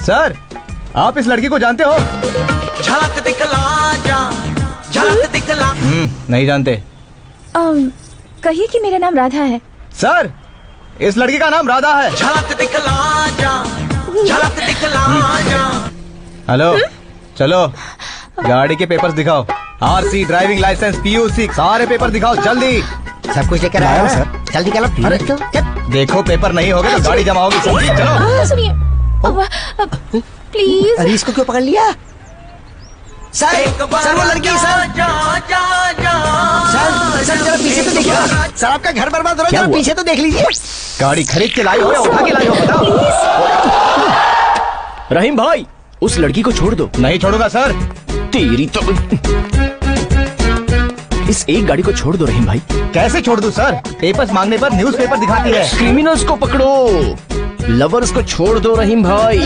Sir, आप इस लड़की को जानते हो? झलक दिखला जा, झलक दिखला। नहीं जानते। कहिए कि मेरा नाम राधा है। सर, इस लड़की का नाम राधा है। झलक दिखला जा, झलक दिखला जा। हेलो, चलो गाड़ी के पेपर्स दिखाओ। आरसी, ड्राइविंग लाइसेंस, पीयूसी, सारे पेपर दिखाओ जल्दी। सब कुछ लेकर आया सर। जल्दी निकालो। देखो पेपर नहीं होगे तो गाड़ी जमा होगी। समझी? चलो। सुनिए प्लीज। अरे इसको क्यों पकड़ लिया? सर, सर वो लड़की सर। सर जरा पीछे तो देखिए। सर आपका घर बर्बाद हो रहा है, जरा पीछे तो देख लीजिए। गाड़ी खरीद के लाई हो या उठा के लाई हो, बताओ। रहीम भाई, उस लड़की को छोड़ दो। नहीं छोड़ूंगा सर। तेरी तो इस एक गाड़ी को छोड़ दो रहीम भाई। कैसे छोड़ दूं सर? पेपर्स मांगने पर न्यूज़पेपर दिखाती है। क्रिमिनल्स को पकड़ो, लवर्स को छोड़ दो रहीम भाई।